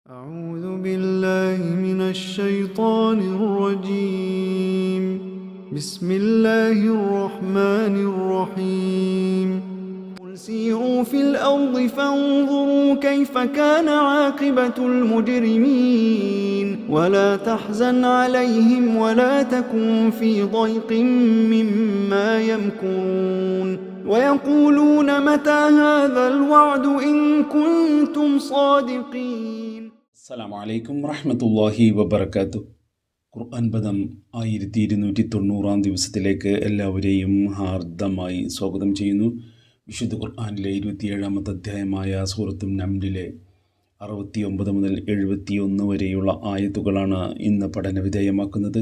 أعوذ بالله من الشيطان الرجيم. بسم الله الرحمن الرحيم. قل سيروا في الأرض فانظروا كيف كان عاقبة المجرمين ولا تحزن عليهم ولا تكن في ضيق مما يمكرون ويقولون متى هذا الوعد إن كنتم صادقين. അസ്സലാമു അലൈക്കും വറഹ്മത്തുള്ളാഹി വബറകാതുഹു. ഖുർആൻ പദം 1290 ദിവസത്തിലേക്ക് എല്ലാവരെയും ഹാർദമായി സ്വാഗതം ചെയ്യുന്നു. വിശുദ്ധ ഖുർആനിലെ 27-ാമത്തെ അധ്യായമായ സൂറത്തുൻ നംലിലെ 69 മുതൽ 71 വരെയുള്ള ആയത്തുകളാണ് ഇന്ന് പഠന വിധേയമാക്കുന്നത്.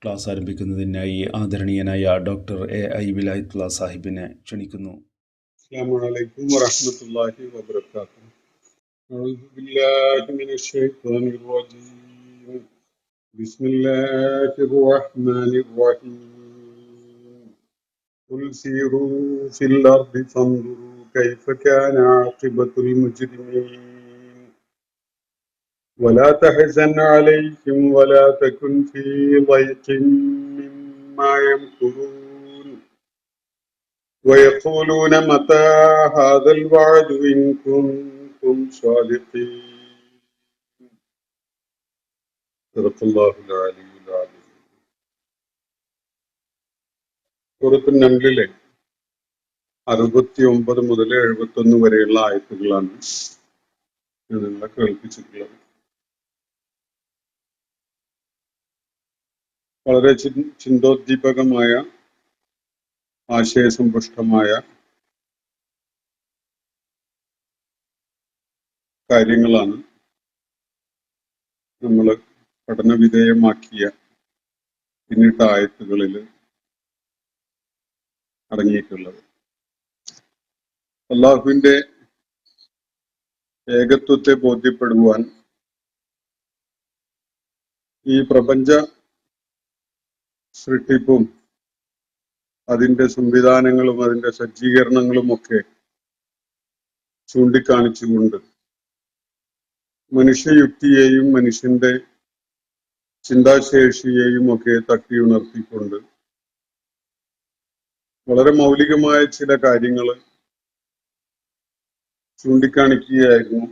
ക്ലാസ് ആരംഭിക്കുന്നതിനായി ആദരണീയനായ ഡോക്ടർ AI വിലായത്തുള്ള സാഹിബിനെ ക്ഷണിക്കുന്നു. അസ്സലാമു അലൈക്കും വറഹ്മത്തുള്ളാഹി വബറകാതുഹു. أعوذ بالله من الشيطان الرجيم. بسم الله الرحمن الرحيم. قل سيروا في الأرض فانظروا كيف كان عاقبة المجرمين ولا تحزن عليهم ولا تكن في ضيق مما يمكرون ويقولون متى هذا الوعد إن كنتم صادقين. صدق الله العلي العظيم. സൂറത്തുൻ നംലിലെ 69 മുതൽ 71 വരെയുള്ള ആയത്തുകളാണ് ഞാൻ നിങ്ങളെ കേൾപ്പിച്ചിട്ടുള്ളത്. വളരെ ചിന്തോദ്ദീപകമായ ആശയസമ്പുഷ്ടമായ കാര്യങ്ങളാണ് നമ്മൾ പഠനവിധേയമാക്കിയ പിന്നിട്ട ആയത്തുകളിൽ അടങ്ങിയിട്ടുള്ളത്. അല്ലാഹുവിന്റെ ഏകത്വത്തെ ബോധ്യപ്പെടുവാൻ ഈ പ്രപഞ്ച സൃഷ്ടിപ്പും അതിന്റെ സംവിധാനങ്ങളും അതിന്റെ സജ്ജീകരണങ്ങളും ഒക്കെ ചൂണ്ടിക്കാണിച്ചുകൊണ്ട് മനുഷ്യയുക്തിയെയും മനുഷ്യന്റെ ചിന്താശേഷിയെയും ഒക്കെ തട്ടിയുണർത്തിക്കൊണ്ട് വളരെ മൗലികമായ ചില കാര്യങ്ങൾ ചൂണ്ടിക്കാണിക്കുകയായിരുന്നു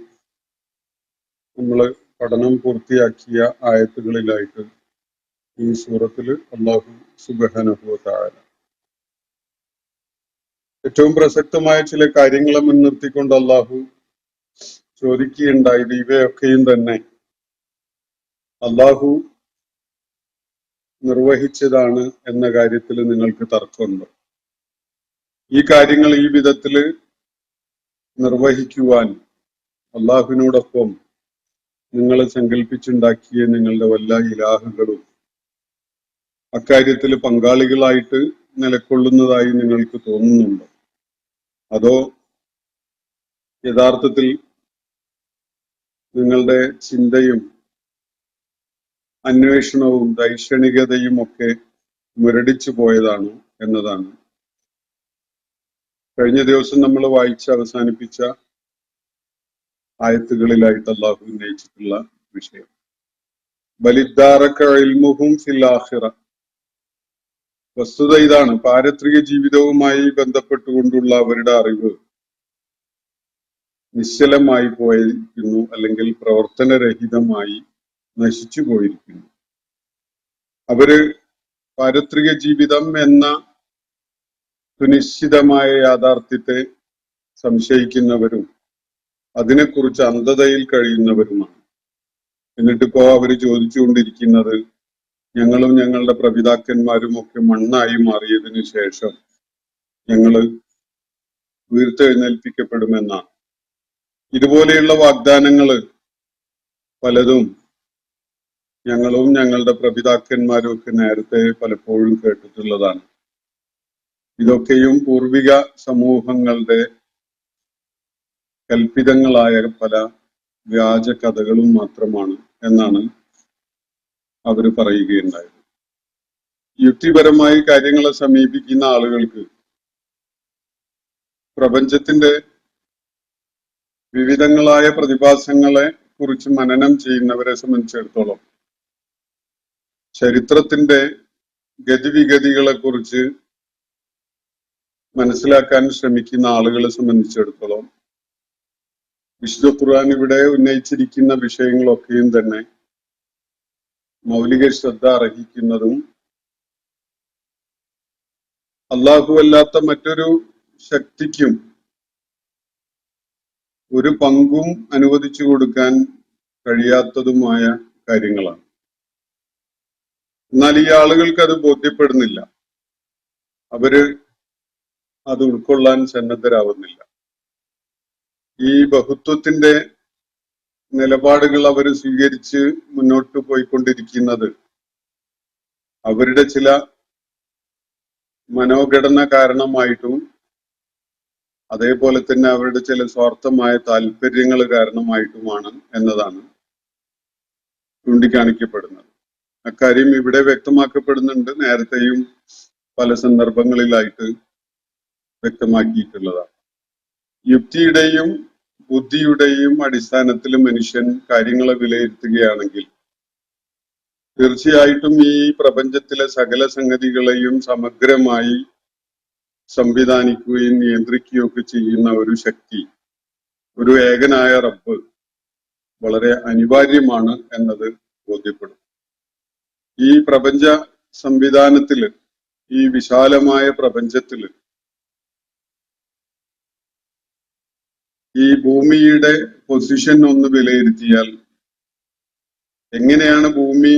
നമ്മൾ പഠനം പൂർത്തിയാക്കിയ ആയത്തുകളിലായിട്ട് ഈ സൂറത്തിൽ അല്ലാഹു സുബ്ഹാനഹു വ തആല ഏറ്റവും പ്രസക്തമായ ചില കാര്യങ്ങളെ മുൻനിർത്തിക്കൊണ്ട് അല്ലാഹു ചോദിക്കുകയുണ്ടായത് ഇവയൊക്കെയും തന്നെ അല്ലാഹു നിർവഹിച്ചതാണ് എന്ന കാര്യത്തിൽ നിങ്ങൾക്ക് തർക്കമുണ്ടോ? ഈ കാര്യങ്ങൾ ഈ വിധത്തില് നിർവഹിക്കുവാൻ അല്ലാഹുവിനോടൊപ്പം നിങ്ങൾ സങ്കല്പിച്ചുണ്ടാക്കിയ നിങ്ങളുടെ വല്ല ഇലാഹുകളും അക്കാര്യത്തിൽ പങ്കാളികളായിട്ട് നിലകൊള്ളുന്നതായി നിങ്ങൾക്ക് തോന്നുന്നുണ്ടോ? അതോ യഥാർത്ഥത്തിൽ നിങ്ങളുടെ ചിന്തയും അന്വേഷണവും ദൈക്ഷണികതയും ഒക്കെ മുരടിച്ചു പോയതാണ് എന്നതാണ് കഴിഞ്ഞ ദിവസം നമ്മൾ വായിച്ച് അവസാനിപ്പിച്ച ആയത്തുകളിലായിട്ട് അല്ലാഹു ഉന്നയിച്ചിട്ടുള്ള വിഷയം. ബലിദ്ദാറക ഇൽമുഹും ഫിൽ ആഖിറ. വസ്തുത ഇതാണ്, പാരത്രിക ജീവിതവുമായി ബന്ധപ്പെട്ടുകൊണ്ടുള്ള അവരുടെ അറിവ് നിശ്ചലമായി പോയിരിക്കുന്നു, അല്ലെങ്കിൽ പ്രവർത്തനരഹിതമായി നശിച്ചു പോയിരിക്കുന്നു. അവര് പാരത്രിക ജീവിതം എന്ന സുനിശ്ചിതമായ യാഥാർത്ഥ്യത്തെ സംശയിക്കുന്നവരും അതിനെക്കുറിച്ച് അന്ധതയിൽ കഴിയുന്നവരുമാണ്. എന്നിട്ടിപ്പോ അവര് ചോദിച്ചുകൊണ്ടിരിക്കുന്നത് ഞങ്ങളും ഞങ്ങളുടെ പ്രപിതാക്കന്മാരും ഒക്കെ മണ്ണായി മാറിയതിനു ശേഷം ഞങ്ങള് ഉയർത്തെഴുന്നേൽപ്പിക്കപ്പെടുമെന്നാണ്. ഇതുപോലെയുള്ള വാഗ്ദാനങ്ങള് പലതും ഞങ്ങളും ഞങ്ങളുടെ പ്രപിതാക്കന്മാരും ഒക്കെ നേരത്തെ പലപ്പോഴും കേട്ടിട്ടുള്ളതാണ്. ഇതൊക്കെയും പൂർവിക സമൂഹങ്ങളുടെ കൽപ്പിതങ്ങളായ പല വ്യാജ കഥകളും മാത്രമാണ് എന്നാണ് അവര് പറയുകയുണ്ടായത്. യുക്തിപരമായി കാര്യങ്ങളെ സമീപിക്കുന്ന ആളുകൾക്ക് പ്രപഞ്ചത്തിന്റെ വിവിധങ്ങളായ പ്രതിഭാസങ്ങളെ കുറിച്ച് മനനം ചെയ്യുന്നവരെ സംബന്ധിച്ചിടത്തോളം, ചരിത്രത്തിന്റെ ഗതിവിഗതികളെ കുറിച്ച് മനസ്സിലാക്കാൻ ശ്രമിക്കുന്ന ആളുകളെ സംബന്ധിച്ചിടത്തോളം വിശുദ്ധ ഖുർആൻ ഇവിടെ ഉന്നയിച്ചിരിക്കുന്ന വിഷയങ്ങളൊക്കെയും തന്നെ മൗലിക ശ്രദ്ധ അർഹിക്കുന്നതും അല്ലാഹു അല്ലാത്ത മറ്റൊരു ശക്തിക്കും ഒരു പങ്കും അനുവദിച്ചു കൊടുക്കാൻ കഴിയാത്തതുമായ കാര്യങ്ങളാണ്. എന്നാൽ ഈ ആളുകൾക്ക് അത് ബോധ്യപ്പെടുന്നില്ല. അവര് അത് ഉൾക്കൊള്ളാൻ സന്നദ്ധരാവുന്നില്ല. ഈ ബഹുത്വത്തിന്റെ നിലപാടുകൾ അവർ സ്വീകരിച്ച് മുന്നോട്ട് പോയിക്കൊണ്ടിരിക്കുന്നത് അവരുടെ ചില മനോഘടന കാരണമായിട്ടും അതേപോലെ തന്നെ അവരുടെ ചില സ്വാർത്ഥമായ താല്പര്യങ്ങൾ കാരണമായിട്ടുമാണ് എന്നതാണ് ചൂണ്ടിക്കാണിക്കപ്പെടുന്നത്. അക്കാര്യം ഇവിടെ വ്യക്തമാക്കപ്പെടുന്നുണ്ട്, നേരത്തെയും പല സന്ദർഭങ്ങളിലായിട്ട് വ്യക്തമാക്കിയിട്ടുള്ളതാണ്. യുക്തിയുടെയും ബുദ്ധിയുടെയും അടിസ്ഥാനത്തിൽ മനുഷ്യൻ കാര്യങ്ങളെ വിലയിരുത്തുകയാണെങ്കിൽ തീർച്ചയായിട്ടും ഈ പ്രപഞ്ചത്തിലെ സകല സംഗതികളെയും സമഗ്രമായി സംവിധാനിക്കുകയും നിയന്ത്രിക്കുകയൊക്കെ ചെയ്യുന്ന ഒരു ശക്തി, ഒരു ഏകനായ റബ്ബ് വളരെ അനിവാര്യമാണ് എന്നത് ബോധ്യപ്പെടും. ഈ പ്രപഞ്ച സംവിധാനത്തില്, ഈ വിശാലമായ പ്രപഞ്ചത്തില് ഈ ഭൂമിയുടെ പൊസിഷൻ ഒന്ന് വിലയിരുത്തിയാൽ, എങ്ങനെയാണ് ഭൂമി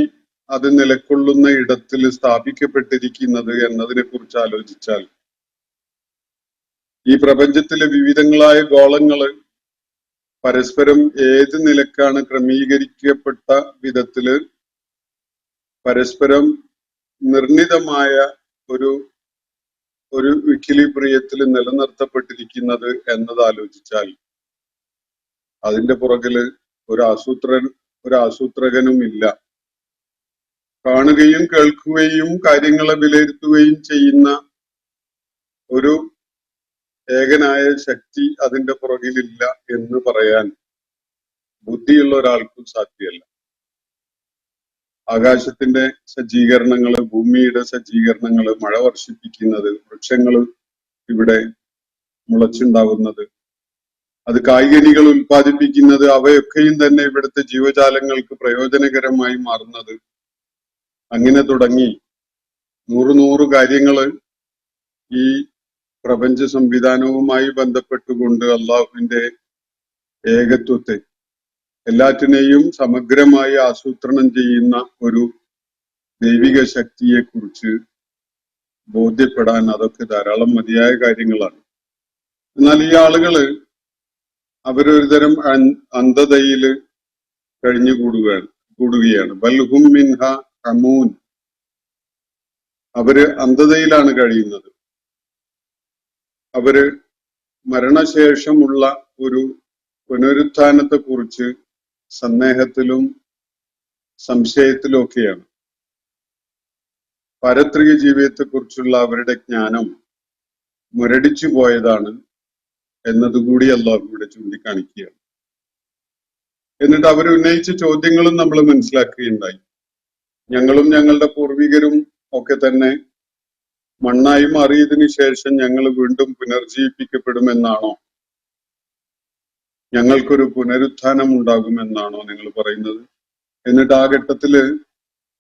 അത് നിലകൊള്ളുന്ന ഇടത്തിൽ സ്ഥാപിക്കപ്പെട്ടിരിക്കുന്നത് എന്നതിനെ കുറിച്ച് ആലോചിച്ചാൽ, ഈ പ്രപഞ്ചത്തിലെ വിവിധങ്ങളായ ഗോളങ്ങള് പരസ്പരം ഏത് നിലക്കാണ് ക്രമീകരിക്കപ്പെട്ട വിധത്തില് പരസ്പരം നിർണിതമായ ഒരു ഒരു ഇക്വിലിബ്രിയത്തിൽ നിലനിർത്തപ്പെട്ടിരിക്കുന്നത് എന്നത് ആലോചിച്ചാൽ അതിന്റെ പുറകില് ഒരു ആസൂത്രകനും ഇല്ല. കാണുകയും കേൾക്കുകയും കാര്യങ്ങളെ വിലയിരുത്തുകയും ചെയ്യുന്ന ഒരു ഏകനായ ശക്തി അതിന്റെ പുറകിലില്ല എന്ന് പറയാൻ ബുദ്ധിയുള്ള ഒരാൾക്കും സാധ്യമല്ല. ആകാശത്തിന്റെ സജ്ജീകരണങ്ങള്, ഭൂമിയുടെ സജ്ജീകരണങ്ങള്, മഴ വർഷിപ്പിക്കുന്നത്, വൃക്ഷങ്ങള് ഇവിടെ മുളച്ചുണ്ടാകുന്നത്, അത് കായ്കനികൾ ഉൽപ്പാദിപ്പിക്കുന്നത്, അവയൊക്കെയും തന്നെ ഇവിടുത്തെ ജീവജാലങ്ങൾക്ക് പ്രയോജനകരമായി മാറുന്നത്, അങ്ങനെ തുടങ്ങി നൂറ് കാര്യങ്ങള് ഈ പ്രപഞ്ച സംവിധാനവുമായി ബന്ധപ്പെട്ടുകൊണ്ട് അള്ളാഹുവിന്റെ ഏകത്വത്തെ, എല്ലാറ്റിനെയും സമഗ്രമായി ആസൂത്രണം ചെയ്യുന്ന ഒരു ദൈവിക ശക്തിയെ കുറിച്ച് ബോധ്യപ്പെടാൻ അതൊക്കെ ധാരാളം മതിയായ കാര്യങ്ങളാണ്. എന്നാൽ ഈ ആളുകള് അവരൊരു തരം അന്ധതയില് കൂടുകയാണ്. ബൽഹും മിൻഹ അമൂൻ, അവര് അന്ധതയിലാണ് കഴിയുന്നത്. അവര് മരണശേഷമുള്ള ഒരു പുനരുത്ഥാനത്തെ കുറിച്ച് സന്ദേഹത്തിലും സംശയത്തിലും ഒക്കെയാണ്. പാരത്രിക ജീവിതത്തെ കുറിച്ചുള്ള അവരുടെ ജ്ഞാനം മുരടിച്ചു പോയതാണ് എന്നതുകൂടി അല്ലാഹു ഇവിടെ ചൂണ്ടിക്കാണിക്കുകയാണ്. എന്നിട്ട് അവർ ഉന്നയിച്ച ചോദ്യങ്ങളും നമ്മൾ മനസ്സിലാക്കുകയുണ്ടായി. ഞങ്ങളും ഞങ്ങളുടെ പൂർവികരും ഒക്കെ തന്നെ മണ്ണായി മാറിയതിനു ശേഷം ഞങ്ങൾ വീണ്ടും പുനർജീവിപ്പിക്കപ്പെടുമെന്നാണോ, ഞങ്ങൾക്കൊരു പുനരുത്ഥാനം ഉണ്ടാകുമെന്നാണോ നിങ്ങൾ പറയുന്നത്? എന്നിട്ട് ആ ഘട്ടത്തില്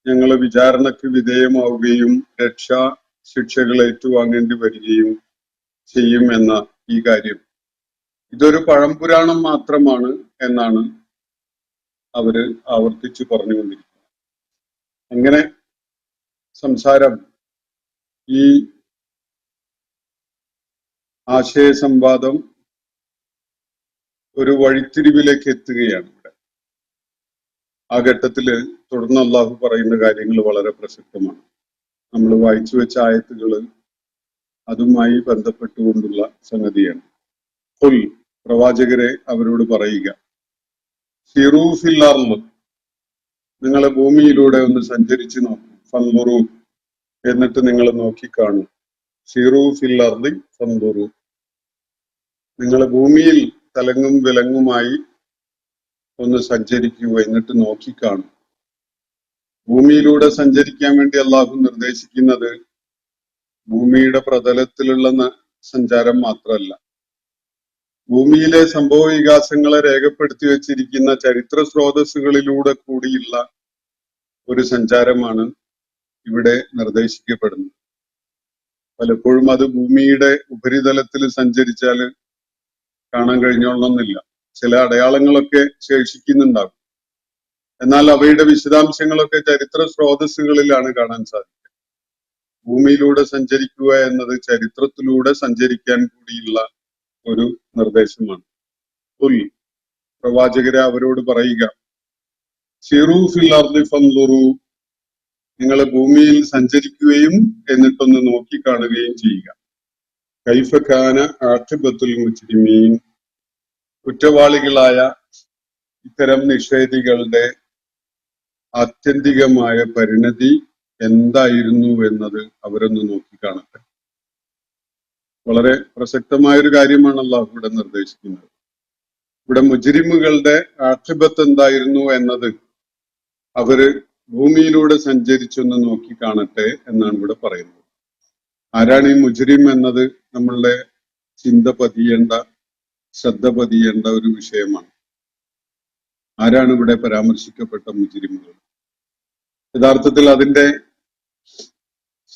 ഞങ്ങൾ വിചാരണക്ക് വിധേയമാവുകയും രക്ഷാ ശിക്ഷകൾ ഏറ്റുവാങ്ങേണ്ടി വരികയും ചെയ്യും എന്ന ഈ കാര്യം ഇതൊരു പഴംപുരാണം മാത്രമാണ് എന്നാണ് അവര് ആവർത്തിച്ചു പറഞ്ഞുകൊണ്ടിരിക്കുന്നത്. അങ്ങനെ സംസാരം ഈ ആശയ സംവാദം ഒരു വഴിത്തിരിവിലേക്ക് എത്തുകയാണ് ഇവിടെ. ആ ഘട്ടത്തില് തുടർന്ന് അള്ളാഹു പറയുന്ന കാര്യങ്ങൾ വളരെ പ്രസക്തമാണ്. നമ്മൾ വായിച്ചു വെച്ച ആയത്തുകള് അതുമായി ബന്ധപ്പെട്ടുകൊണ്ടുള്ള സംഗതിയാണ്. ഖുൽ, പ്രവാചകരെ അവരോട് പറയുക, സിറൂ ഫിൽ അർള്, നിങ്ങളെ ഭൂമിയിലൂടെ ഒന്ന് സഞ്ചരിച്ചു നോക്കും, ഫൻദുറു, എന്നിട്ട് നിങ്ങൾ നോക്കിക്കാണും. സിറൂ ഫിൽ അർളി ഫൻദുറു, നിങ്ങൾ ഭൂമിയിൽ തലങ്ങും വിലങ്ങുമായി ഒന്ന് സഞ്ചരിക്കൂ, എന്നിട്ട് നോക്കിക്കാണൂ. ഭൂമിയിലൂടെ സഞ്ചരിക്കാൻ വേണ്ടി അള്ളാഹു നിർദ്ദേശിക്കുന്നത് ഭൂമിയുടെ പ്രതലത്തിലുള്ള സഞ്ചാരം മാത്രമല്ല, ഭൂമിയിലെ സംഭവ വികാസങ്ങളെ രേഖപ്പെടുത്തി വെച്ചിരിക്കുന്ന ചരിത്ര സ്രോതസ്സുകളിലൂടെ കൂടിയുള്ള ഒരു സഞ്ചാരമാണ് ഇവിടെ നിർദ്ദേശിക്കപ്പെടുന്നത്. പലപ്പോഴും അത് ഭൂമിയുടെ ഉപരിതലത്തിൽ സഞ്ചരിച്ചാൽ കാണാൻ കഴിഞ്ഞോളണമെന്നില്ല. ചില അടയാളങ്ങളൊക്കെ ശേഷിക്കുന്നുണ്ടാകും. എന്നാൽ അവയുടെ വിശദാംശങ്ങളൊക്കെ ചരിത്ര സ്രോതസ്സുകളിലാണ് കാണാൻ സാധിക്കുക. ഭൂമിയിലൂടെ സഞ്ചരിക്കുക എന്നത് ചരിത്രത്തിലൂടെ സഞ്ചരിക്കാൻ കൂടിയുള്ള ഒരു നിർദ്ദേശമാണ്. പ്രവാചകരെ അവരോട് പറയുക, സിറൂ ഫിൽ അർളി ഫൻദുറൂ, നിങ്ങൾ ഭൂമിയിൽ സഞ്ചരിക്കുകയും എന്നിട്ടൊന്ന് നോക്കിക്കാണുകയും ചെയ്യുക. കൈഫ കാന ആഖിബത്തുൽ മുജ്രിമീൻ, കുറ്റവാളികളായ ഇത്തരം നിഷേധികളുടെ ആത്യന്തികമായ പരിണതി എന്തായിരുന്നു എന്നത് അവരൊന്ന് നോക്കിക്കാണട്ടെ. വളരെ പ്രസക്തമായൊരു കാര്യമാണ് അല്ലാഹു ഇവിടെ നിർദ്ദേശിക്കുന്നത്. ഇവിടെ മുജ്രിമുകളുടെ ആഖിബത്ത് എന്തായിരുന്നു എന്നത് അവര് ഭൂമിയിലൂടെ സഞ്ചരിച്ചൊന്ന് നോക്കിക്കാണട്ടെ എന്നാണ് ഇവിടെ പറയുന്നത്. ആരാണ് ഈ മുജ്രിം എന്നത് നമ്മളുടെ ചിന്ത പതിയേണ്ട, ശ്രദ്ധ പതിയേണ്ട ഒരു വിഷയമാണ്. ആരാണ് ഇവിടെ പരാമർശിക്കപ്പെട്ട മുജ്രിമുകൾ? യഥാർത്ഥത്തിൽ അതിന്റെ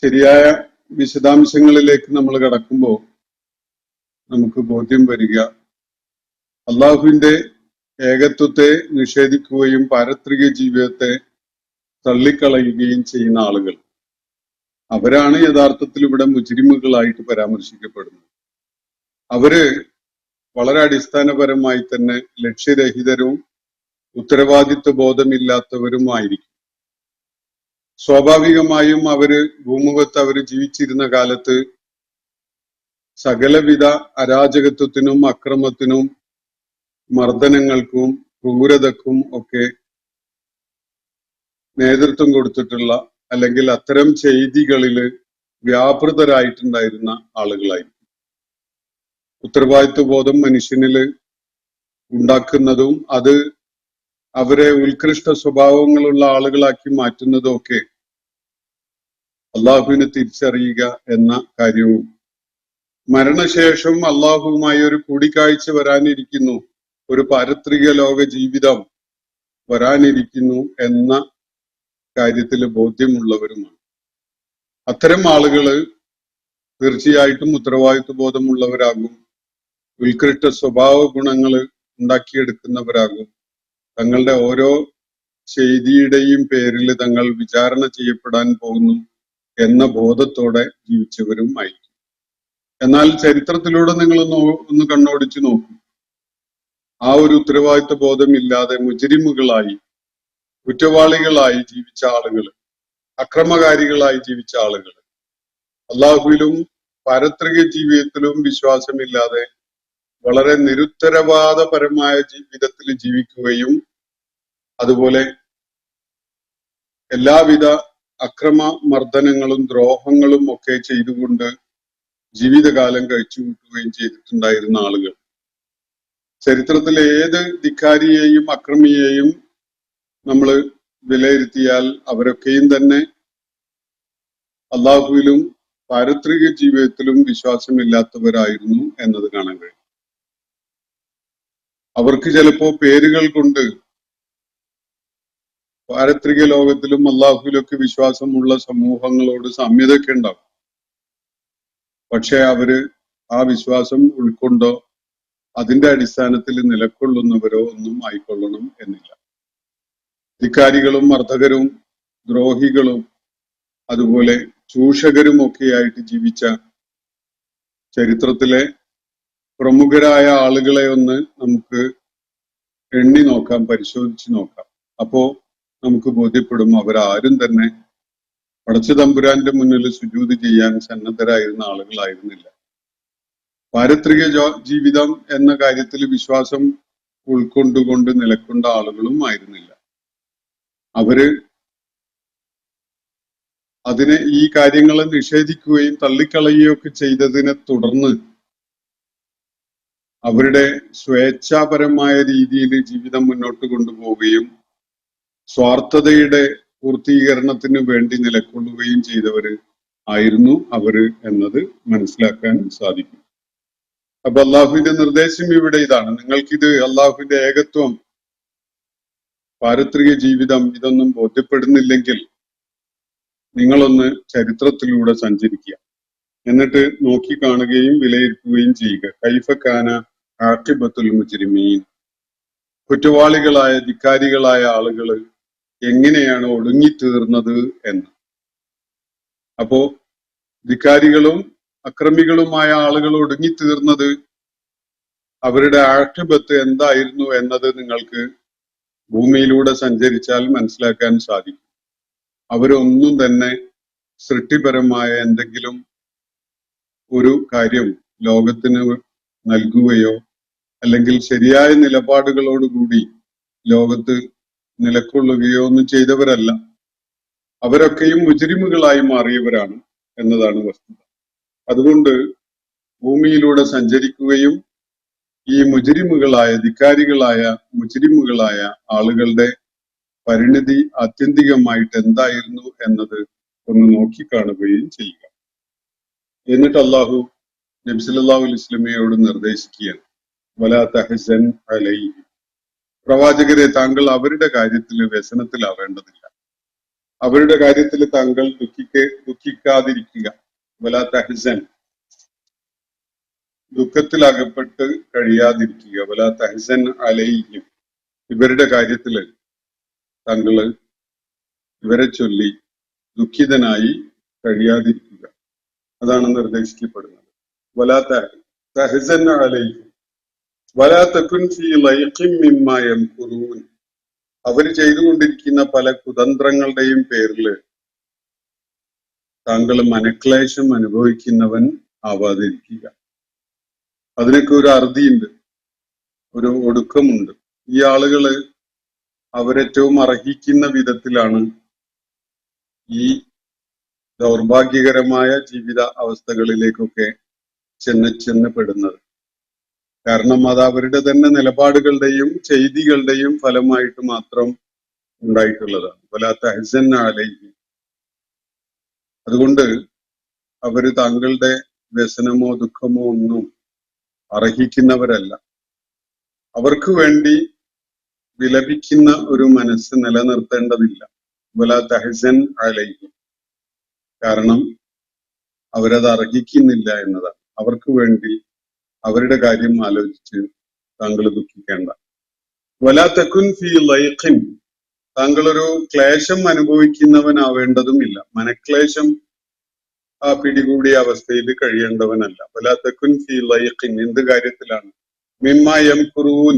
ശരിയായ വിശദാംശങ്ങളിലേക്ക് നമ്മൾ കടക്കുമ്പോൾ നമുക്ക് ബോധ്യം വരിക, അള്ളാഹുവിന്റെ ഏകത്വത്തെ നിഷേധിക്കുകയും പാരത്രിക ജീവിതത്തെ തള്ളിക്കളയുകയും ചെയ്യുന്ന ആളുകൾ, അവരാണ് യഥാർത്ഥത്തിൽ ഇവിടെ മുജ്രിമുകളായിട്ട് പരാമർശിക്കപ്പെടുന്നത്. അവര് വളരെ അടിസ്ഥാനപരമായി തന്നെ ലക്ഷ്യരഹിതരും ഉത്തരവാദിത്വ ബോധമില്ലാത്തവരുമായിരിക്കും. സ്വാഭാവികമായും അവര് ഭൂമുഖത്ത് അവര് ജീവിച്ചിരുന്ന കാലത്ത് സകലവിധ അരാജകത്വത്തിനും അക്രമത്തിനും മർദ്ദനങ്ങൾക്കും ക്രൂരതക്കും ഒക്കെ നേതൃത്വം കൊടുത്തിട്ടുള്ള, അല്ലെങ്കിൽ അത്തരം ചെയ്തികളിൽ വ്യാപൃതരായിട്ടുണ്ടായിരുന്ന ആളുകളായിരിക്കും. ഉത്തരവാദിത്വ ബോധം മനുഷ്യനിൽ ഉണ്ടാക്കുന്നതും അത് അവരെ ഉത്കൃഷ്ട സ്വഭാവങ്ങളുള്ള ആളുകളാക്കി മാറ്റുന്നതും ഒക്കെ അള്ളാഹുവിനെ തിരിച്ചറിയുക എന്ന കാര്യവും, മരണശേഷം അള്ളാഹുവുമായി ഒരു കൂടിക്കാഴ്ച വരാനിരിക്കുന്നു, ഒരു പാരത്രിക ലോക ജീവിതം വരാനിരിക്കുന്നു എന്ന കാര്യത്തിൽ ബോധ്യമുള്ളവരുമാണ്. അത്തരം ആളുകള് തീർച്ചയായിട്ടും ഉത്തരവാദിത്വ ബോധമുള്ളവരാകും, ഉത്കൃഷ്ട സ്വഭാവ ഗുണങ്ങൾ ഉണ്ടാക്കിയെടുക്കുന്നവരാകും, തങ്ങളുടെ ഓരോ ചെയ്തിയുടെയും പേരിൽ തങ്ങൾ വിചാരണ ചെയ്യപ്പെടാൻ പോകുന്നു എന്ന ബോധത്തോടെ ജീവിച്ചവരും ആയിരിക്കും. എന്നാൽ ചരിത്രത്തിലൂടെ നിങ്ങൾ ഒന്ന് കണ്ണോടിച്ചു നോക്കും, ആ ഒരു ഉത്തരവാദിത്വ ബോധമില്ലാതെ മുജ്രിമുകളായി, കുറ്റവാളികളായി ജീവിച്ച ആളുകൾ, അക്രമകാരികളായി ജീവിച്ച ആളുകൾ, അള്ളാഹുവിലും പാരത്രിക ജീവിതത്തിലും വിശ്വാസമില്ലാതെ വളരെ നിരുത്തരവാദപരമായ ജീവിതത്തിൽ ജീവിക്കുകയും അതുപോലെ എല്ലാവിധ അക്രമ മർദ്ദനങ്ങളും ദ്രോഹങ്ങളും ഒക്കെ ചെയ്തുകൊണ്ട് ജീവിതകാലം കഴിച്ചു കൂട്ടുകയും ചെയ്തിട്ടുണ്ടായിരുന്ന ആളുകൾ. ചരിത്രത്തിലെ ഏത് ധിക്കാരിയെയും അക്രമിയെയും നമ്മൾ വിലയിരുത്തിയാൽ അവരൊക്കെയും തന്നെ അള്ളാഹുവിലും പാരത്രിക ജീവിതത്തിലും വിശ്വാസമില്ലാത്തവരായിരുന്നു എന്നത് കാണാൻ കഴിയും. അവർക്ക് ചിലപ്പോ പേരുകൾ കൊണ്ട് പാരത്രിക ലോകത്തിലും അള്ളാഹുവിലൊക്കെ വിശ്വാസമുള്ള സമൂഹങ്ങളോട് സാമ്യതയൊക്കെ ഉണ്ടാവും. പക്ഷെ അവര് ആ വിശ്വാസം ഉൾക്കൊണ്ടോ അതിന്റെ അടിസ്ഥാനത്തിൽ നിലകൊള്ളുന്നവരോ ഒന്നും ആയിക്കൊള്ളണം എന്നില്ല. ധിക്കാരികളും മർദ്ദകരും ദ്രോഹികളും അതുപോലെ ചൂഷകരും ഒക്കെയായിട്ട് ജീവിച്ച ചരിത്രത്തിലെ പ്രമുഖരായ ആളുകളെ ഒന്ന് നമുക്ക് എണ്ണി നോക്കാം, പരിശോധിച്ച് നോക്കാം. അപ്പോ നമുക്ക് ബോധ്യപ്പെടും അവരാരും തന്നെ പടച്ച തമ്പുരാന്റെ മുന്നിൽ സുജൂദ് ചെയ്യാൻ സന്നദ്ധരായിരുന്ന ആളുകളായിരുന്നില്ല. പാരത്രിക ജീവിതം എന്ന കാര്യത്തിൽ വിശ്വാസം ഉൾക്കൊണ്ടുകൊണ്ട് നിലക്കൊണ്ട ആളുകളും ആയിരുന്നില്ല. അവര് അതിനെ, ഈ കാര്യങ്ങളെ നിഷേധിക്കുകയും തള്ളിക്കളയുകയും ഒക്കെ ചെയ്തതിനെ തുടർന്ന് അവരുടെ സ്വേച്ഛാപരമായ രീതിയിൽ ജീവിതം മുന്നോട്ട് കൊണ്ടുപോവുകയും സ്വാർത്ഥതയുടെ പൂർത്തീകരണത്തിന് വേണ്ടി നിലകൊള്ളുകയും ചെയ്തവര് ആയിരുന്നു അവര് എന്നത് മനസ്സിലാക്കാൻ സാധിക്കും. അപ്പൊ അള്ളാഹുവിന്റെ നിർദ്ദേശം ഇവിടെ ഇതാണ്: നിങ്ങൾക്കിത് അള്ളാഹുവിന്റെ ഏകത്വം, പാരത്രിക ജീവിതം ഇതൊന്നും ബോധ്യപ്പെടുന്നില്ലെങ്കിൽ നിങ്ങളൊന്ന് ചരിത്രത്തിലൂടെ സഞ്ചരിക്കുക, എന്നിട്ട് നോക്കിക്കാണുകയും വിലയിരുത്തുകയും ചെയ്യുക. കൈഫ കാന ആഖിബത്തുൽ മുജ്രിമീൻ, കുറ്റവാളികളായ ധിക്കാരികളായ ആളുകൾ എങ്ങനെയാണ് ഒടുങ്ങിത്തീർന്നത് എന്ന്. അപ്പോ ധിക്കാരികളും അക്രമികളുമായ ആളുകൾ ഒടുങ്ങിത്തീർന്നത് അവരുടെ ആഖിബത്ത് എന്തായിരുന്നു എന്നത് നിങ്ങൾക്ക് ഭൂമിയിലൂടെ സഞ്ചരിച്ചാൽ മനസ്സിലാക്കാൻ സാധിക്കും. അവരൊന്നും തന്നെ സൃഷ്ടിപരമായ എന്തെങ്കിലും ഒരു കാര്യം ലോകത്തിന് നൽകുകയോ അല്ലെങ്കിൽ ശരിയായ നിലപാടുകളോടുകൂടി ലോകത്ത് നിലകൊള്ളുകയോ ഒന്നും ചെയ്തവരല്ല. അവരൊക്കെയും മുജ്രിമുകളായി മാറിയവരാണ് എന്നതാണ് വസ്തുത. അതുകൊണ്ട് ഭൂമിയിലൂടെ സഞ്ചരിക്കുകയും ഈ മുജ്രിമുകളായ ധിക്കാരികളായ മുജ്രിമുകളായ ആളുകളുടെ പരിണിതി ആത്യന്തികമായിട്ട് എന്തായിരുന്നു എന്നത് ഒന്ന് നോക്കിക്കാണുകയും ചെയ്യുക. എന്നിട്ട് അള്ളാഹു നബി സല്ലല്ലാഹു അലൈഹി വസല്ലമയോട് നിർദ്ദേശിക്കുകയാണ്, വലാ തഹ്സൻ അലൈഹി, പ്രവാചകരെ താങ്കൾ അവരുടെ കാര്യത്തിൽ വ്യസനത്തിലാവേണ്ടതില്ല, അവരുടെ കാര്യത്തിൽ താങ്കൾ ദുഃഖിക്കാതിരിക്കുക. വലാ തഹ്സൻ, ദുഃഖത്തിലകപ്പെട്ട് കഴിയാതിരിക്കുക. വലാ തഹ്സൻ അലൈഹിം, ഇവരുടെ കാര്യത്തില് താങ്കള് ഇവരെ ചൊല്ലി ദുഃഖിതനായി കഴിയാതിരിക്കുക. അതാണ് നിർദ്ദേശിക്കപ്പെടുന്നത്. വലാ തഹ്സൻ അലൈഹിം വലാ തകുൻ ഫീ ലൈഖിൻ മിമ്മാ യംകുറൂൻ, അവർ ചെയ്തുകൊണ്ടിരിക്കുന്ന പല കുതന്ത്രങ്ങളുടെയും പേരിൽ താങ്കൾ മനക്ലേശം അനുഭവിക്കുന്നവൻ ആവാതിരിക്കുക. അതിനൊക്കെ ഒരു അറുതിയുണ്ട്, ഒരു ഒടുക്കമുണ്ട്. ഈ ആളുകള് അവരേറ്റവും അർഹിക്കുന്ന വിധത്തിലാണ് ഈ ദൗർഭാഗ്യകരമായ ജീവിത അവസ്ഥകളിലേക്കൊക്കെ ചെന്ന് പെടുന്നത്. കാരണം അത് അവരുടെ തന്നെ നിലപാടുകളുടെയും ചെയ്തികളുടെയും ഫലമായിട്ട് മാത്രം ഉണ്ടായിട്ടുള്ളതാണ്. വലാ തഹ്സൻ അലൈഹി, അതുകൊണ്ട് അവര് താങ്കളുടെ വ്യസനമോ ദുഃഖമോ ഒന്നും അർഹിക്കുന്നവരല്ല. അവർക്ക് വേണ്ടി വിലപിക്കുന്ന ഒരു മനസ്സ് നിലനിർത്തേണ്ടതില്ല. വലാ തഹ്സൻ അലൈഹി, കാരണം അവരത് അർഹിക്കുന്നില്ല എന്നതാണ്. അവർക്ക് വേണ്ടി അവരുടെ കാര്യം ആലോചിച്ച് താങ്കൾ ദുഃഖിക്കേണ്ട. വലാ തകുൻ ഫീ ലൈഖിൻ, താങ്കളൊരു ക്ലേശം അനുഭവിക്കുന്നവനാവേണ്ടതുമില്ല, മനക്ലേശം ആ പിടികൂടിയ അവസ്ഥയിൽ കഴിയേണ്ടവനല്ല. വലാ തകുൻ ഫീ ലൈഖിൻ, എന്ത് കാര്യത്തിലാണ്? മിമ്മാ യംകുറൂൻ,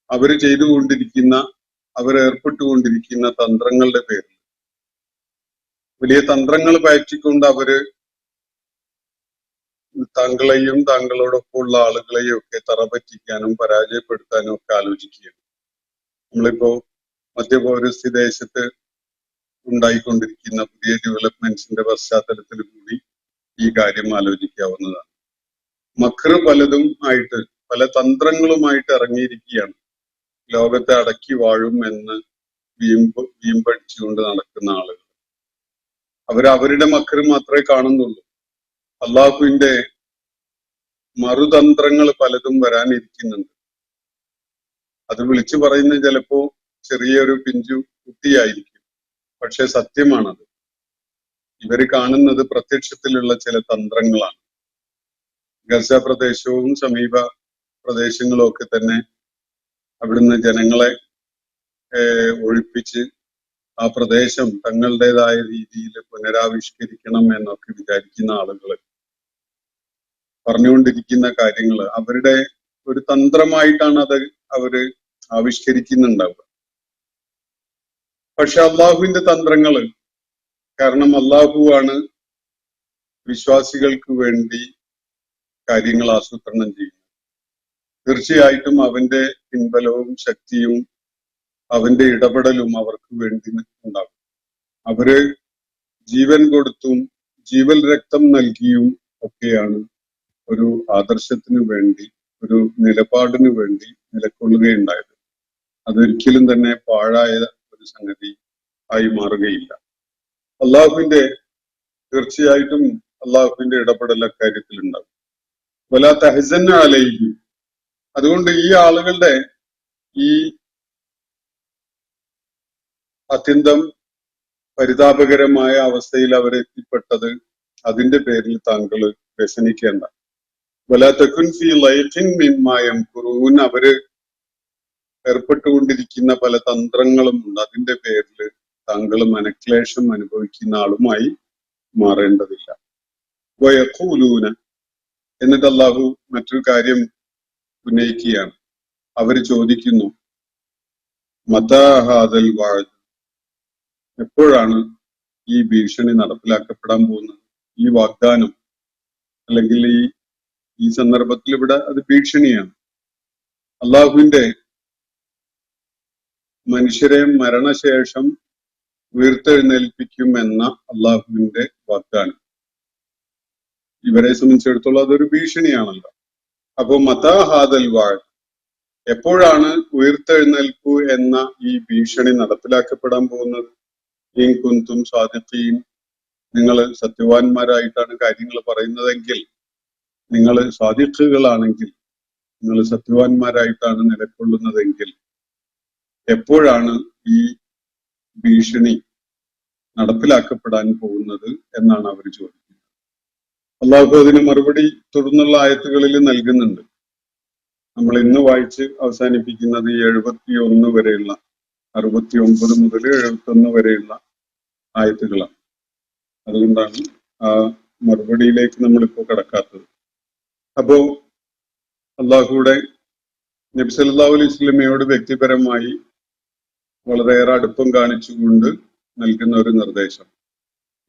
അവര് ചെയ്തുകൊണ്ടിരിക്കുന്ന, അവരേർപ്പെട്ടുകൊണ്ടിരിക്കുന്ന തന്ത്രങ്ങളുടെ പേരിൽ. വലിയ തന്ത്രങ്ങൾ പയറ്റിക്കൊണ്ട് അവര് താങ്കളെയും താങ്കളോടൊപ്പമുള്ള ആളുകളെയും ഒക്കെ തറപറ്റിക്കാനും പരാജയപ്പെടുത്താനും ഒക്കെ ആലോചിക്കുകയാണ്. നമ്മളിപ്പോ മധ്യപൗരസ്ത്യ ദേശത്ത് ഉണ്ടായിക്കൊണ്ടിരിക്കുന്ന പുതിയ ഡെവലപ്മെന്റ്സിന്റെ പശ്ചാത്തലത്തിൽ കൂടി ഈ കാര്യം ആലോചിക്കാവുന്നതാണ്. മക്ര് പലതും ആയിട്ട്, പല തന്ത്രങ്ങളുമായിട്ട് ഇറങ്ങിയിരിക്കുകയാണ് ലോകത്തെ അടക്കി വാഴും എന്ന് വീമ്പടിച്ചുകൊണ്ട് നടക്കുന്ന ആളുകൾ. അവരുടെ മക്ര് മാത്രമേ കാണുന്നുള്ളൂ. അള്ളാഹുവിന്റെ മറുതന്ത്രങ്ങൾ പലതും വരാനിരിക്കുന്നുണ്ട്. അത് വിളിച്ചു പറയുന്നത് ചിലപ്പോ ചെറിയൊരു പിഞ്ചു കുട്ടിയായിരിക്കും, പക്ഷെ സത്യമാണത്. ഇവര് കാണുന്നത് പ്രത്യക്ഷത്തിലുള്ള ചില തന്ത്രങ്ങളാണ്. ഗസ പ്രദേശവും സമീപ പ്രദേശങ്ങളും ഒക്കെ തന്നെ അവിടുന്ന് ജനങ്ങളെ ഒഴിപ്പിച്ച് ആ പ്രദേശം തങ്ങളുടേതായ രീതിയിൽ പുനരാവിഷ്കരിക്കണം എന്നൊക്കെ വിചാരിക്കുന്ന ആളുകൾ പറഞ്ഞുകൊണ്ടിരിക്കുന്ന കാര്യങ്ങൾ അവരുടെ ഒരു തന്ത്രമായിട്ടാണ് അത് അവര് ആവിഷ്കരിക്കുന്നുണ്ടാവുക. പക്ഷെ അള്ളാഹുവിന്റെ തന്ത്രങ്ങള്, കാരണം അള്ളാഹുവാണ് വിശ്വാസികൾക്ക് വേണ്ടി കാര്യങ്ങൾ ആസൂത്രണം ചെയ്യുന്നത്. തീർച്ചയായിട്ടും അവന്റെ പിൻബലവും ശക്തിയും അവന്റെ ഇടപെടലും അവർക്ക് വേണ്ടി ഉണ്ടാകും. അവര് ജീവൻ കൊടുത്തും ജീവൽ രക്തം നൽകിയും ഒക്കെയാണ് ഒരു ആദർശത്തിനു വേണ്ടി, ഒരു നിലപാടിനു വേണ്ടി നിലകൊള്ളുകയുണ്ടായത്. അതൊരിക്കലും തന്നെ പാഴായ ഒരു സംഗതി ആയി മാറുകയില്ല. തീർച്ചയായിട്ടും അള്ളാഹുവിന്റെ ഇടപെടൽ അക്കാര്യത്തിൽ ഉണ്ടാകും. വലാ തഹ്സൻ അലൈഹി. അതുകൊണ്ട് ഈ ആളുകളുടെ ഈ അത്യന്തം പരിതാപകരമായ അവസ്ഥയിൽ അവരെത്തിപ്പെട്ടത് അതിന്റെ പേരിൽ താങ്കൾ വ്യസനിക്കേണ്ട. വലാ തകുൻ ഫീ ലൈഖിൻ മിമ്മാ യംകുറൂൻ. അവര് ഏർപ്പെട്ടുകൊണ്ടിരിക്കുന്ന പല തന്ത്രങ്ങളും ഉണ്ട്. അതിന്റെ പേരിൽ താങ്കൾ മനക്ലേശം അനുഭവിക്കുന്ന ആളുമായി മാറേണ്ടതില്ല. വയഖൂലൂന. എന്നിട്ട് അള്ളാഹു മറ്റൊരു കാര്യം ഉന്നയിക്കുകയാണ്. അവര് ചോദിക്കുന്നു, മതാ ഹാദൽ വഅദ്. എപ്പോഴാണ് ഈ ഭീഷണി നടപ്പിലാക്കപ്പെടാൻ പോകുന്നത്? ഈ വാഗ്ദാനം, അല്ലെങ്കിൽ ഈ സന്ദർഭത്തിൽ ഇവിടെ അത് ഭീഷണിയാണ്. അള്ളാഹുവിന്റെ മനുഷ്യരെ മരണശേഷം ഉയർത്തെഴുന്നേൽപ്പിക്കുമെന്ന അള്ളാഹുവിന്റെ വാഗ്ദാനം ഇവരെ സംബന്ധിച്ചിടത്തോളം അതൊരു ഭീഷണിയാണല്ലോ. അപ്പോ മതാ ഹാദൽ വഅദ്, എപ്പോഴാണ് ഉയർത്തെഴുന്നേൽപ്പു എന്ന ഈ ഭീഷണി നടപ്പിലാക്കപ്പെടാൻ പോകുന്നത്? ഇൻ കുന്തും സാദിഖീൻ. നിങ്ങൾ സത്യവാന്മാരായിട്ടാണ് കാര്യങ്ങൾ പറയുന്നതെങ്കിൽ, നിങ്ങൾ സാദിഖുകളാണെങ്കിൽ, നിങ്ങൾ സത്യവാന്മാരായിട്ടാണ് നിലകൊള്ളുന്നതെങ്കിൽ എപ്പോഴാണ് ഈ ഭീഷണി നടപ്പിലാക്കപ്പെടാൻ പോകുന്നത് എന്നാണ് അവർ ചോദിക്കുന്നത്. അള്ളാഹു അതിന് മറുപടി തുടർന്നുള്ള ആയത്തുകളിൽ നൽകുന്നുണ്ട്. നമ്മൾ ഇന്ന് വായിച്ച് അവസാനിപ്പിക്കുന്നത് ഈ 71 വരെയുള്ള 69 മുതൽ 71 വരെയുള്ള ആയത്തുകളാണ്. അതുകൊണ്ടാണ് ആ മറുപടിയിലേക്ക് നമ്മളിപ്പോ കടക്കാത്തത്. അപ്പോ അള്ളാഹുയുടെ നബി സല്ലല്ലാഹു അലൈഹി വസല്ലമയോട് വ്യക്തിപരമായി വളരെയേറെ അടുപ്പം കാണിച്ചുകൊണ്ട് നൽകുന്ന ഒരു നിർദ്ദേശം.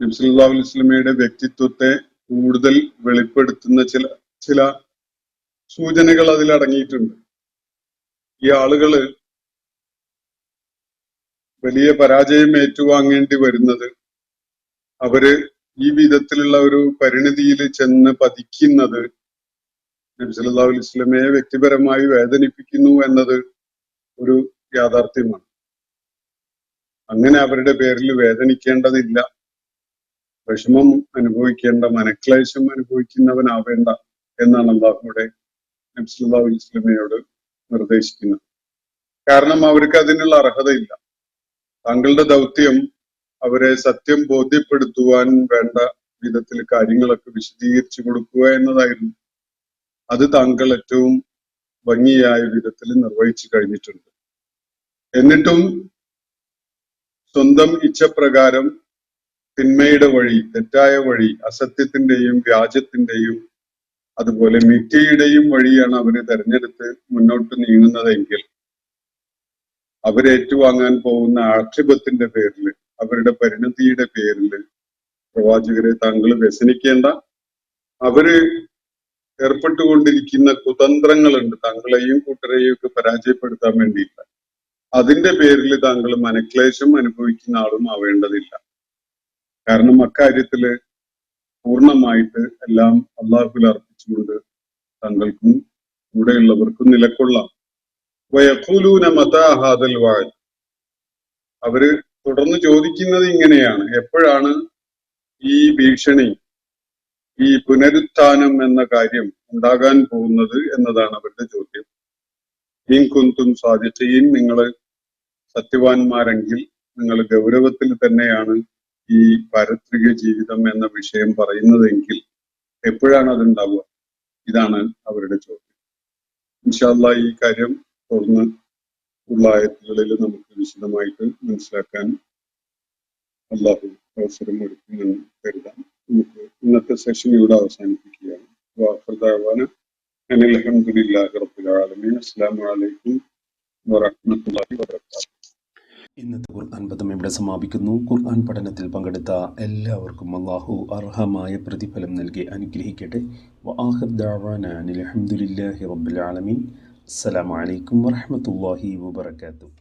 നബി സല്ലല്ലാഹു അലൈഹി വസല്ലമയുടെ വ്യക്തിത്വത്തെ കൂടുതൽ വെളിപ്പെടുത്തുന്ന ചില സൂചനകൾ അതിൽ അടങ്ങിയിട്ടുണ്ട്. ഈ ആളുകള് വലിയ പരാജയം ഏറ്റുവാങ്ങേണ്ടി വരുന്നത്, അവര് ഈ വിധത്തിലുള്ള ഒരു പരിണിതിയിൽ ചെന്ന് പതിക്കുന്നത് നബി സല്ലല്ലാഹു അലൈഹി വസല്ലമയെ വ്യക്തിപരമായി വേദനിപ്പിക്കുന്നു എന്നത് ഒരു യാഥാർത്ഥ്യമാണ്. അങ്ങനെ അവരുടെ പേരിൽ വേദനിക്കേണ്ടതില്ല, വിഷമം അനുഭവിക്കേണ്ട, മനക്ലേശം അനുഭവിക്കുന്നവനാവേണ്ട എന്നാണ് അല്ലാഹുവിടെ നബി സല്ലല്ലാഹു അലൈഹി വസല്ലമയോട് നിർദ്ദേശിക്കുന്നത്. കാരണം അവർക്ക് അതിനുള്ള അർഹതയില്ല. താങ്കളുടെ ദൗത്യം അവരെ സത്യം ബോധ്യപ്പെടുത്തുവാൻ വേണ്ട വിധത്തിൽ കാര്യങ്ങളൊക്കെ വിശദീകരിച്ചു കൊടുക്കുക എന്നതായിരുന്നു. അത് താങ്കൾ ഏറ്റവും ഭംഗിയായ വിധത്തിൽ നിർവഹിച്ചു കഴിഞ്ഞിട്ടുണ്ട്. എന്നിട്ടും സ്വന്തം ഇച്ഛപ്രകാരം തിന്മയുടെ വഴി, തെറ്റായ വഴി, അസത്യത്തിന്റെയും വ്യാജത്തിന്റെയും അതുപോലെ മിഥ്യയുടെയും വഴിയാണ് അവര് തെരഞ്ഞെടുത്ത് മുന്നോട്ട് നീങ്ങുന്നതെങ്കിൽ അവരേറ്റുവാങ്ങാൻ പോകുന്ന ആക്ഷേപത്തിന്റെ പേരിൽ, അവരുടെ പരിണതിയുടെ പേരിൽ പ്രവാചകരെ താങ്കൾ വ്യസനിക്കേണ്ട. അവര് ഏർപ്പെട്ടുകൊണ്ടിരിക്കുന്ന കുതന്ത്രങ്ങളുണ്ട്, താങ്കളെയും കൂട്ടരെയും ഒക്കെ പരാജയപ്പെടുത്താൻ വേണ്ടിയിട്ട്. അതിന്റെ പേരിൽ താങ്കൾ മനക്ലേശം അനുഭവിക്കുന്ന ആളും ആവേണ്ടതില്ല. കാരണം അക്കാര്യത്തില് പൂർണ്ണമായിട്ട് എല്ലാം അള്ളാഹുവിൽ അർപ്പിച്ചുകൊണ്ട് താങ്കൾക്കും കൂടെയുള്ളവർക്കും നിലകൊള്ളാം. വയഖൂലൂന മതാ ഹാദൽ വഅദ്. അവര് തുടർന്ന് ചോദിക്കുന്നത് ഇങ്ങനെയാണ്, എപ്പോഴാണ് ഈ ഭീഷണി, ഈ പുനരുത്ഥാനം എന്ന കാര്യം ഉണ്ടാകാൻ പോകുന്നത് എന്നതാണ് അവരുടെ ചോദ്യം. ഇൻ കുന്തും സാദിഖീൻ. നിങ്ങൾ സത്യവാന്മാരെങ്കിൽ, നിങ്ങൾ ഗൗരവത്തിൽ തന്നെയാണ് ഈ പാരത്രിക ജീവിതം എന്ന വിഷയം പറയുന്നതെങ്കിൽ എപ്പോഴാണ് അതുണ്ടാവുക? ഇതാണ് അവരുടെ ചോദ്യം. ഇൻഷാ അല്ലാഹ് ഈ കാര്യം തുടർന്ന് ഉള്ള ആയത്തുകളിൽ നമുക്ക് വിശദമായിട്ട് മനസ്സിലാക്കാൻ അള്ളാഹു അവസരം ഒരുക്കുമെന്ന് കരുതാം. നമുക്ക് ഇന്നത്തെ സെഷൻ ഇവിടെ അവസാനിപ്പിക്കുകയാണ്. അൽഹംദുലില്ലാഹി റബ്ബിൽ ആലമീൻ. അസ്സലാമു അലൈക്കും വറഹ്മത്തുള്ളാഹി വബറകാതുഹു. ഇന്നത്തെ ഖുർആൻ പദം ഇവിടെ സമാപിക്കുന്നു. ഖുർആൻ പഠനത്തിൽ പങ്കെടുത്ത എല്ലാവർക്കും അല്ലാഹു അർഹമായ പ്രതിഫലം നൽകി അനുഗ്രഹിക്കട്ടെ. വആഖിർ ദഅവാനാ അൽഹംദുലില്ലാഹി റബ്ബിൽ ആലമീൻ. അസ്സലാമു അലൈക്കും വറഹ്മത്തുള്ളാഹി വബറകാതുഹു.